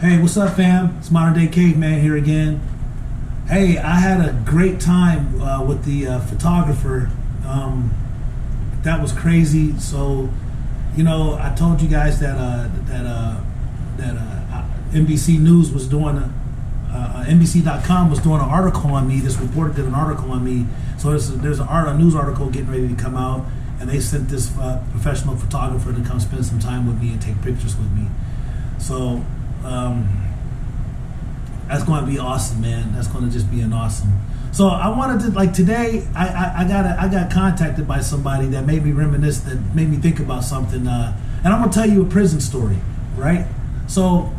Hey, what's up, fam? It's Modern Day Caveman here again. Hey, I had a great time with the photographer. That was crazy. So, I told you guys that NBC News was doing NBC.com was doing an article on me. This reporter did an article on me. So there's a news article getting ready to come out, and they sent this professional photographer to come spend some time with me and take pictures with me. So that's going to be awesome, man. That's going to just be an awesome. So I wanted to, like, today I got contacted by somebody that made me reminisce, that made me think about something, and I'm gonna tell you a prison story, right? So,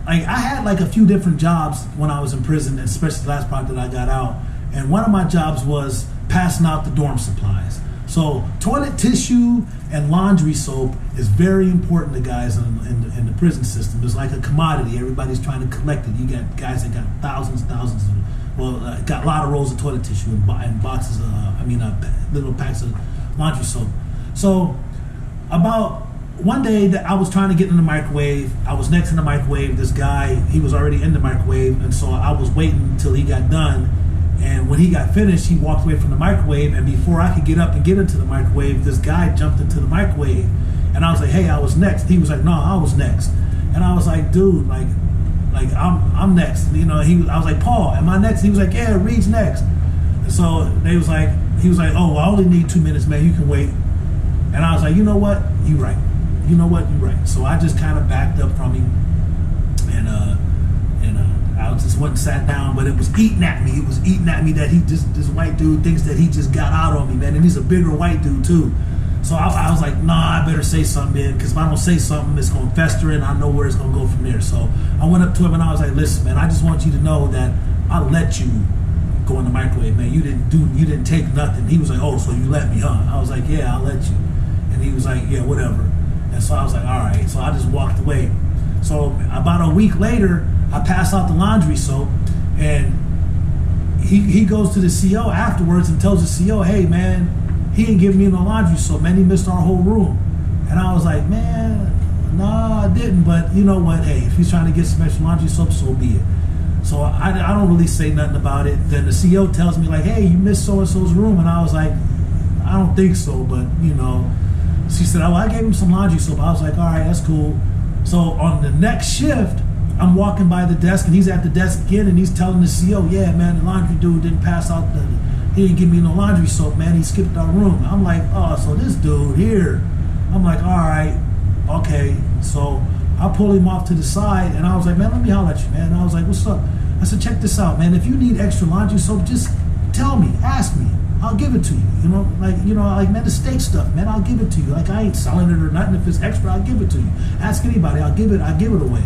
like, I had like a few different jobs when I was in prison, especially the last part that I got out, and one of my jobs was passing out the dorm supplies. So toilet tissue and laundry soap is very important to guys in the prison system. It's like a commodity. Everybody's trying to collect it. You got guys that got thousands of, got a lot of rolls of toilet tissue and boxes of, little packs of laundry soap. So about one day that I was trying to get in the microwave, I was next in the microwave. This guy, he was already in the microwave, and so I was waiting until he got done. And when he got finished, he walked away from the microwave, and before I could get up and get into the microwave, this guy jumped into the microwave. And I was like, hey, I was next. He was like, no, I was next. And I was like, dude, like I'm next. I was like, Paul, am I next? He was like, yeah, Reed's next. And so he was like, oh, well, I only need 2 minutes, man. You can wait. And I was like, you know what? You right. You know what? You right. So I just kind of backed up from him, and I just went and sat down, but it was eating at me. It was eating at me that this white dude thinks that he just got out on me, man. And he's a bigger white dude too. So I was like, nah, I better say something, man, because if I don't say something, it's going to fester, and I know where it's going to go from there. So I went up to him and I was like, listen, man, I just want you to know that I let you go in the microwave, man. You didn't take nothing. He was like, oh, so you let me, huh? I was like, yeah, I'll let you. And he was like, yeah, whatever. And so I was like, all right. So I just walked away. So about a week later, I passed out the laundry soap, and he goes to the CO afterwards and tells the CO, hey, man, he didn't give me no laundry soap, man. He missed our whole room. And I was like, man, no, I didn't. But you know what? Hey, if he's trying to get some extra laundry soap, so be it. So I don't really say nothing about it. Then the CO tells me, like, hey, you missed so-and-so's room. And I was like, I don't think so, but, She said, oh, I gave him some laundry soap. I was like, all right, that's cool. So on the next shift, I'm walking by the desk, and he's at the desk again, and he's telling the CO, yeah, man, the laundry dude didn't pass out he didn't give me no laundry soap, man. He skipped our room. I'm like, oh, so this dude here. I'm like, all right, okay. So I pull him off to the side, and I was like, man, let me holler at you, man. And I was like, what's up? I said, check this out, man. If you need extra laundry soap, just tell me, ask me. I'll give it to you. Like, man, the steak stuff, man, I'll give it to you. Like, I ain't selling it or nothing. If it's extra, I'll give it to you. Ask anybody, I'll give it away.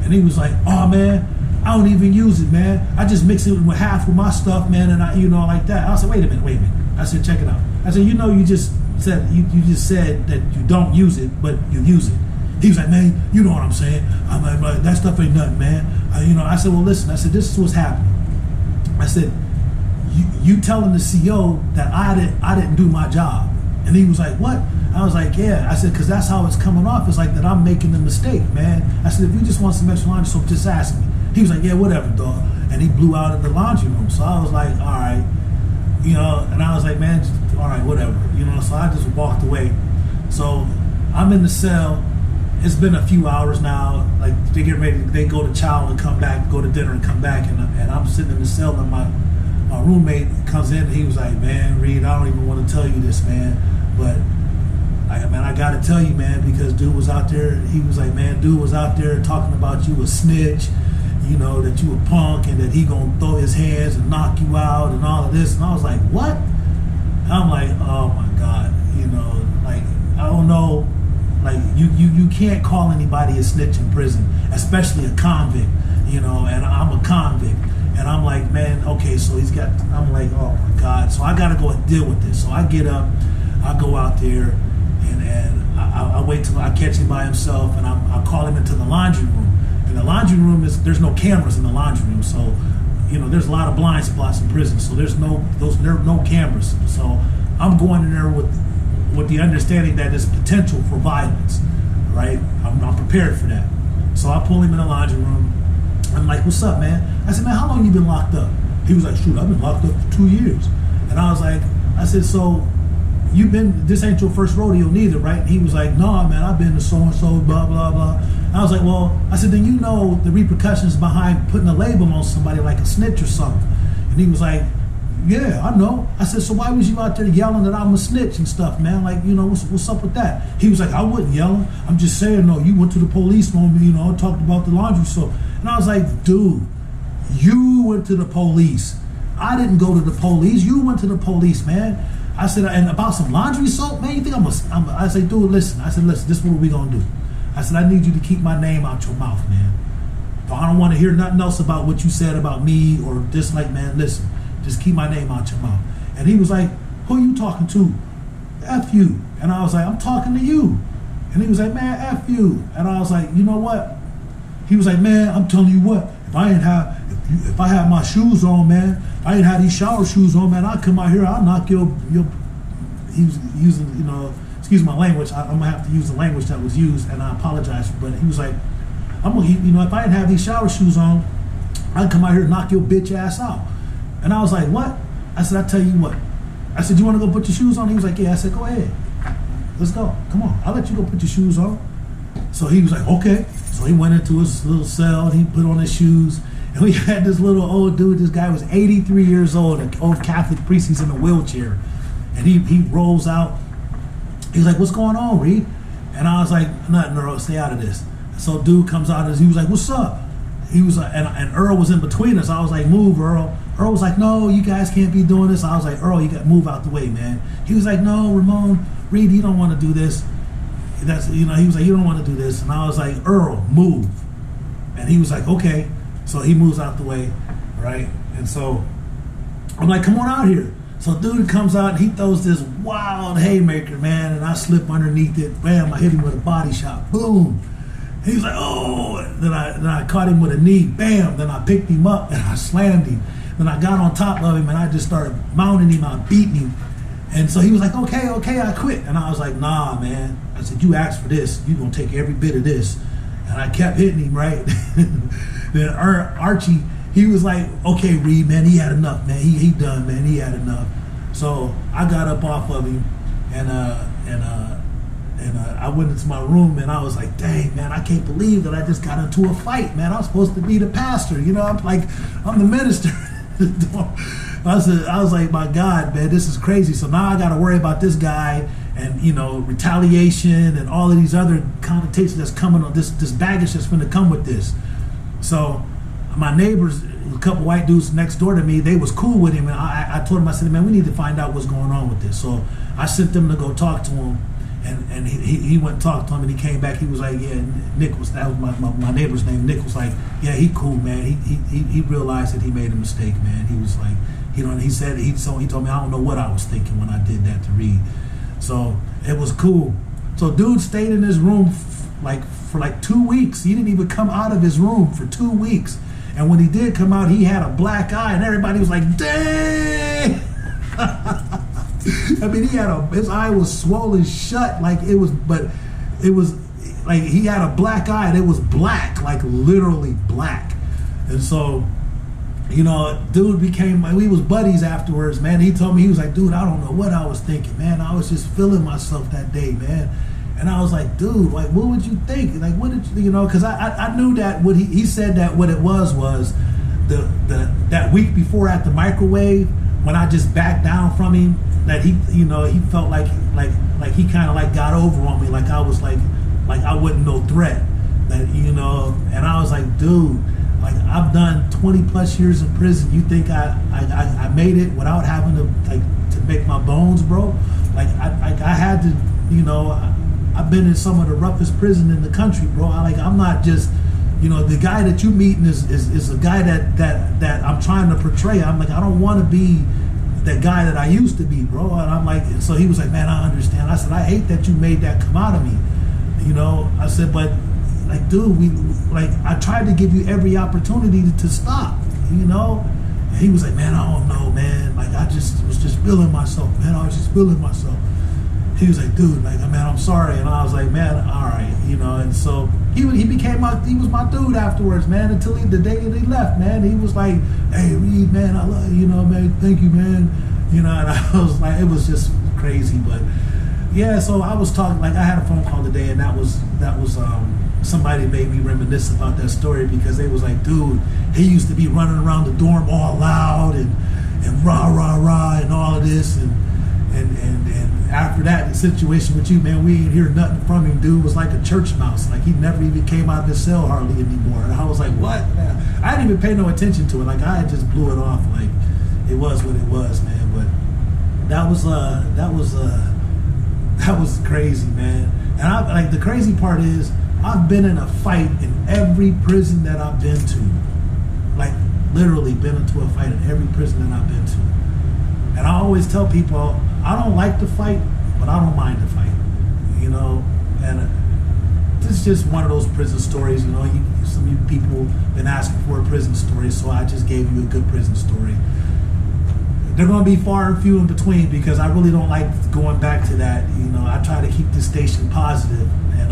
And he was like, oh, man, I don't even use it, man. I just mix it with half with my stuff, man, and like that. I said, wait a minute. I said, check it out. I said, you just said that you don't use it, but you use it. He was like, man, you know what I'm saying. I'm like, that stuff ain't nothing, man. I said, well, listen. I said, this is what's happening. I said, you telling the CO that I didn't do my job. And he was like, what? I was like, yeah. I said, because that's how it's coming off. It's like that I'm making a mistake, man. I said, if you just want some extra laundry soap, just ask me. He was like, yeah, whatever, dog. And he blew out of the laundry room. So I was like, all right. And I was like, man, just, all right, whatever. So I just walked away. So I'm in the cell. It's been a few hours now. Like, they get ready. They go to chow and come back, go to dinner and come back. And I'm sitting in the cell, and my roommate comes in, and he was like, man, Reed, I don't even want to tell you this, man, but I gotta tell you, man, because dude was out there. He was like, man, dude was out there talking about you a snitch, that you a punk, and that he gonna throw his hands and knock you out and all of this. And I was like, what? I'm like, oh my God, like, I don't know, like, you can't call anybody a snitch in prison, especially a convict, and I'm a convict. And I'm like, man, okay, so I'm like, oh my God. So I got to go and deal with this. So I get up, I go out there, and I wait till I catch him by himself, and I call him into the laundry room. And the laundry room there's no cameras in the laundry room. So, there's a lot of blind spots in prison. So there are no cameras. So I'm going in there with the understanding that there's potential for violence, right? I'm prepared for that. So I pull him in the laundry room. I'm like, what's up, man? I said, man, how long you been locked up? He was like, shoot, I've been locked up for 2 years. And I was like, I said, so this ain't your first rodeo neither, right? And he was like, no, man, I've been to so-and-so, blah, blah, blah. And I was like, well, I said, then you know the repercussions behind putting a label on somebody like a snitch or something. And he was like, yeah, I know. I said, so why was you out there yelling that I'm a snitch and stuff, man? Like, you know, what's up with that? He was like, I wasn't yelling. I'm just saying, no, you went to the police on me, you know, talked about the laundry soap. And I was like, dude, you went to the police. I didn't go to the police. You went to the police, man. I said, and about some laundry soap, man, you think I said, dude, listen. I said, listen, this is what we gonna do. I said, I need you to keep my name out your mouth, man. I don't want to hear nothing else about what you said about me or this, like, man, listen. Just keep my name out your mouth. And he was like, who are you talking to? F you. And I was like, I'm talking to you. And he was like, man, F you. And I was like, you know what? He was like, man, I'm telling you what, if I had my shoes on, man, I ain't had these shower shoes on, man, I'd come out here, I'll knock your he was using, you know, excuse my language, I'm gonna have to use the language that was used, and I apologize, but he was like, you know, if I didn't have these shower shoes on, I'd come out here and knock your bitch ass out. And I was like, what? I said, I tell you what. I said, you want to go put your shoes on? He was like, yeah. I said, go ahead. Let's go. Come on. I'll let you go put your shoes on. So he was like, okay. So he went into his little cell and he put on his shoes. And we had this little old dude. This guy was 83 years old, an old Catholic priest. He's in a wheelchair. And he rolls out. He's like, what's going on, Reed? And I was like, nothing, Earl. Stay out of this. So dude comes out and he was like, what's up? He was like, and Earl was in between us. I was like, move, Earl. Earl was like, no, you guys can't be doing this. I was like, Earl, you got to move out the way, man. He was like, no, Ramon, Reed, you don't want to do this. That's, you know, he was like, you don't want to do this. And I was like, Earl, move. And he was like, okay. So he moves out the way, right? And so I'm like, come on out here. So dude comes out and he throws this wild haymaker, man, and I slip underneath it. Bam, I hit him with a body shot. Boom. He was like, oh. Then I caught him with a knee. Bam. Then I picked him up and I slammed him. Then I got on top of him and I just started mounting him. I beating him. And so he was like, okay, I quit. And I was like, nah, man. I said, you asked for this. You're going to take every bit of this. And I kept hitting him, right? Then Archie, he was like, okay, Reed, man, he had enough, man. He done, man. He had enough. So I got up off of him and I went into my room and I was like, dang, man, I can't believe that I just got into a fight, man. I was supposed to be the pastor, you know. I'm the minister. I was like, my God, man, this is crazy. So now I got to worry about this guy and, you know, retaliation and all of these other connotations that's coming on, this baggage that's going to come with this. So my neighbors, a couple white dudes next door to me, they was cool with him. And I told him, I said, man, we need to find out what's going on with this. So I sent them to go talk to him. And he went and talked to him, and he came back. He was like, yeah, Nick was, that was my neighbor's name. Nick was like, yeah, he cool, man. He realized that he made a mistake, man. He was like, he told me, I don't know what I was thinking when I did that to Reed. So it was cool. So dude stayed in his room for 2 weeks. He didn't even come out of his room for 2 weeks. And when he did come out, he had a black eye, and everybody was like, dang. I mean, his eye was swollen shut, but it was like he had a black eye and it was black, like literally black. And so, you know, dude we was buddies afterwards, man. He told me, he was like, dude, I don't know what I was thinking, man. I was just feeling myself that day, man. And I was like, dude, like, what would you think? Like, what did you know? Because I knew that what he said that what it was that week before at the microwave when I just backed down from him. That he felt like he kind of like got over on me, like I was like I wasn't no threat, that, you know. And I was like, dude, like I've done 20 plus years in prison. You think I made it without having to make my bones, bro? Like I had to, you know. I've been in some of the roughest prison in the country, bro. I'm not just, you know, the guy that you meeting is a guy that I'm trying to portray. I'm like, I don't want to be that guy that I used to be, bro. And I'm like, so he was like, man, I understand. I said, I hate that you made that come out of me, you know. I said, but like, dude, I tried to give you every opportunity to stop, you know. And he was like, man, I don't know, man. Like, I just was just feeling myself, man. I was just feeling myself. He was like, dude, like, man, I'm sorry. And I was like, man, all right, you know. And so he became he was my dude afterwards, man. Until the day that he left, man. He was like, "Hey, Reed, man, I love you, man. Thank you, man." And I was like, it was just crazy, but yeah. So I was talking, like, I had a phone call today, and that was somebody made me reminisce about that story, because they was like, dude, he used to be running around the dorm all loud and rah rah rah and all of this, and after that, the situation with you, man, we ain't hear nothing from him. Dude was like a church mouse. Like, he never even came out of his cell hardly anymore. And I was like, what? Man? I didn't even pay no attention to it. Like, I just blew it off. Like, it was what it was, man. But that was crazy, man. And the crazy part is, I've been in a fight in every prison that I've been to. Like, literally been into a fight in every prison that I've been to. And I always tell people, I don't like to fight, but I don't mind to fight, and this is just one of those prison stories. Some of you people been asking for a prison story, so I just gave you a good prison story. They're going to be far and few in between, because I really don't like going back to that. I try to keep this station positive, and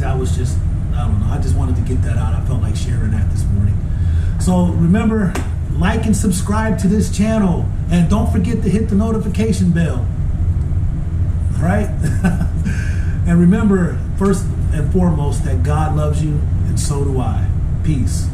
that was just, I don't know, I just wanted to get that out. I felt like sharing that this morning. So remember, like and subscribe to this channel, and don't forget to hit the notification bell. All right? And remember, first and foremost, that God loves you, and so do I. Peace.